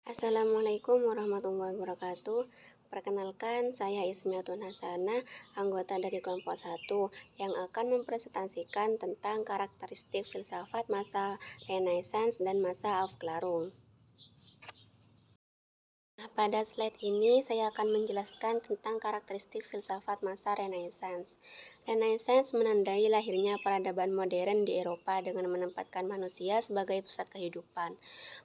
Assalamualaikum warahmatullahi wabarakatuh. Perkenalkan, saya Ismiatun Hasanah, anggota dari kelompok 1 yang akan mempresentasikan tentang karakteristik filsafat masa Renaissance dan masa Aufklärung. Pada slide ini saya akan menjelaskan tentang karakteristik filsafat masa Renaissance. Renaissance menandai lahirnya peradaban modern di Eropa dengan menempatkan manusia sebagai pusat kehidupan.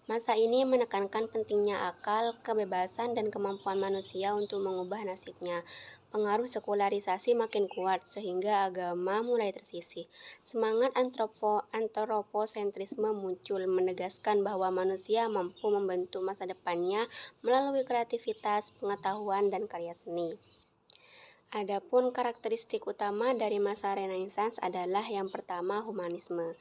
Masa ini menekankan pentingnya akal, kebebasan, dan kemampuan manusia untuk mengubah nasibnya. Pengaruh sekularisasi makin kuat sehingga agama mulai tersisih. Semangat antroposentrisme muncul, menegaskan bahwa manusia mampu membentuk masa depannya melalui kreativitas, pengetahuan, dan karya seni. Adapun karakteristik utama dari masa Renaissance adalah yang pertama, humanisme.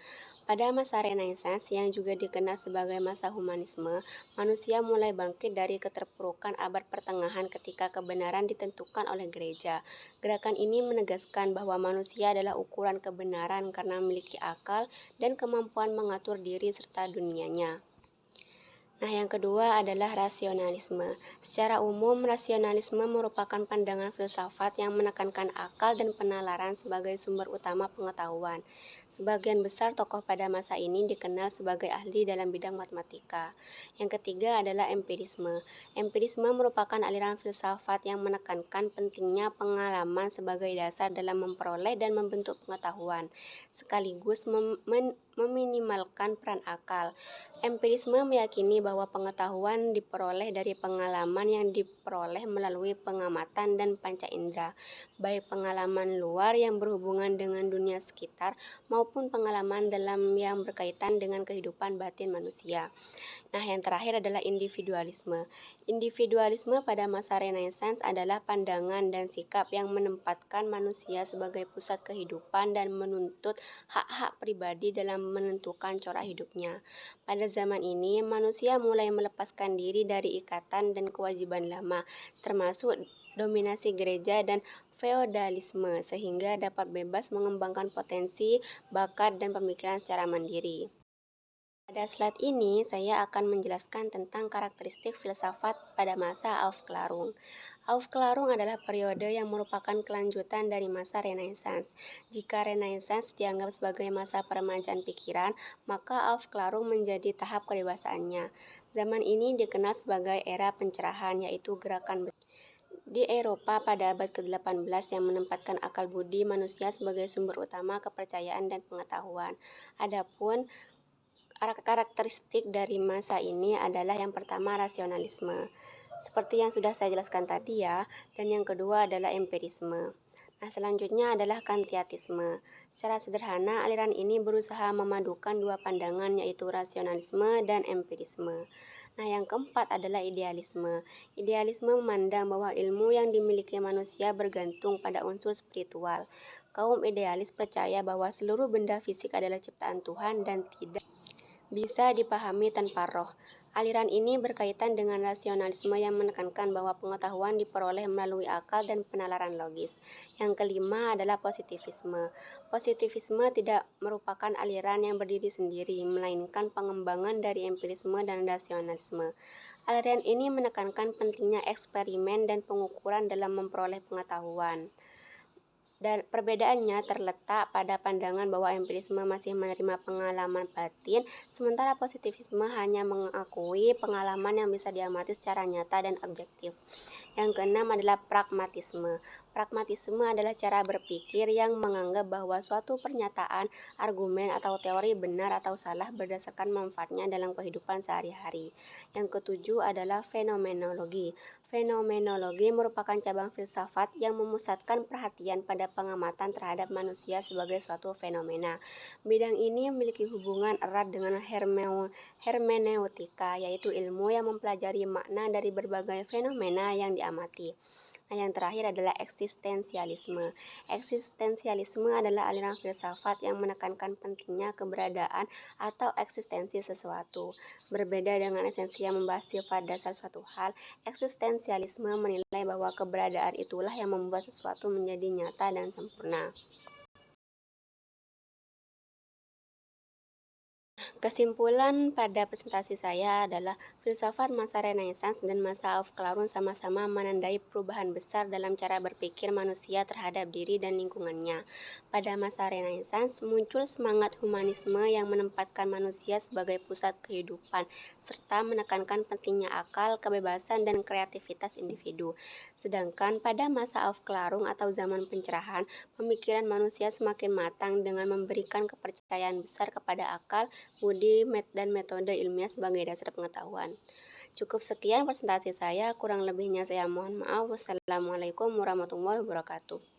Pada masa Renaissance, yang juga dikenal sebagai masa humanisme, manusia mulai bangkit dari keterpurukan abad pertengahan ketika kebenaran ditentukan oleh gereja. Gerakan ini menegaskan bahwa manusia adalah ukuran kebenaran karena memiliki akal dan kemampuan mengatur diri serta dunianya. Nah, yang kedua adalah rasionalisme. Secara umum, rasionalisme merupakan pandangan filsafat yang menekankan akal dan penalaran sebagai sumber utama pengetahuan. Sebagian besar tokoh pada masa ini dikenal sebagai ahli dalam bidang matematika. Yang ketiga adalah empirisme. Empirisme merupakan aliran filsafat yang menekankan pentingnya pengalaman sebagai dasar dalam memperoleh dan membentuk pengetahuan, sekaligus meminimalkan peran akal. Empirisme meyakini bahwa pengetahuan diperoleh dari pengalaman yang diperoleh melalui pengamatan dan panca indera, baik pengalaman luar yang berhubungan dengan dunia sekitar maupun pengalaman dalam yang berkaitan dengan kehidupan batin manusia. Nah, yang terakhir adalah individualisme. Individualisme pada masa Renaissance adalah pandangan dan sikap yang menempatkan manusia sebagai pusat kehidupan dan menuntut hak-hak pribadi dalam menentukan corak hidupnya. Pada zaman ini, manusia mulai melepaskan diri dari ikatan dan kewajiban lama, termasuk dominasi gereja dan feodalisme, sehingga dapat bebas mengembangkan potensi, bakat, dan pemikiran secara mandiri. Pada slide ini, saya akan menjelaskan tentang karakteristik filsafat pada masa Aufklärung. Aufklärung adalah periode yang merupakan kelanjutan dari masa Renaissance. Jika Renaissance dianggap sebagai masa peremajaan pikiran, maka Aufklärung menjadi tahap kedewasaannya. Zaman ini dikenal sebagai era pencerahan, yaitu gerakan di Eropa pada abad ke-18 yang menempatkan akal budi manusia sebagai sumber utama kepercayaan dan pengetahuan. Adapun karakteristik dari masa ini adalah yang pertama, rasionalisme. Seperti yang sudah saya jelaskan tadi ya, dan yang kedua adalah empirisme. Nah, selanjutnya adalah kantiatisme. Secara sederhana, aliran ini berusaha memadukan dua pandangan, yaitu rasionalisme dan empirisme. Nah, yang keempat adalah idealisme. Idealisme memandang bahwa ilmu yang dimiliki manusia bergantung pada unsur spiritual. Kaum idealis percaya bahwa seluruh benda fisik adalah ciptaan Tuhan dan tidak bisa dipahami tanpa roh. Aliran ini berkaitan dengan rasionalisme yang menekankan bahwa pengetahuan diperoleh melalui akal dan penalaran logis. Yang kelima adalah positivisme. Positivisme tidak merupakan aliran yang berdiri sendiri, melainkan pengembangan dari empirisme dan rasionalisme. Aliran ini menekankan pentingnya eksperimen dan pengukuran dalam memperoleh pengetahuan. Dan perbedaannya terletak pada pandangan bahwa empirisme masih menerima pengalaman batin, sementara positivisme hanya mengakui pengalaman yang bisa diamati secara nyata dan objektif. Yang keenam adalah pragmatisme. Pragmatisme adalah cara berpikir yang menganggap bahwa suatu pernyataan, argumen, atau teori benar atau salah berdasarkan manfaatnya dalam kehidupan sehari-hari. Yang ketujuh adalah fenomenologi. Fenomenologi merupakan cabang filsafat yang memusatkan perhatian pada pengamatan terhadap manusia sebagai suatu fenomena. Bidang ini memiliki hubungan erat dengan hermeneutika, yaitu ilmu yang mempelajari makna dari berbagai fenomena yang diamati. Nah, yang terakhir adalah eksistensialisme. Eksistensialisme adalah aliran filsafat yang menekankan pentingnya keberadaan atau eksistensi sesuatu. Berbeda dengan esensi yang membahas sifat dasar suatu hal, eksistensialisme menilai bahwa keberadaan itulah yang membuat sesuatu menjadi nyata dan sempurna. Kesimpulan pada presentasi saya adalah filsafat masa Renaissance dan masa Aufklärung sama-sama menandai perubahan besar dalam cara berpikir manusia terhadap diri dan lingkungannya. Pada masa Renaissance muncul semangat humanisme yang menempatkan manusia sebagai pusat kehidupan serta menekankan pentingnya akal, kebebasan, dan kreativitas individu. Sedangkan pada masa Aufklärung atau zaman pencerahan, pemikiran manusia semakin matang dengan memberikan kepercayaan besar kepada akal, budi, dan metode ilmiah sebagai dasar pengetahuan. Cukup sekian presentasi saya, kurang lebihnya saya mohon maaf. Wassalamualaikum warahmatullahi wabarakatuh.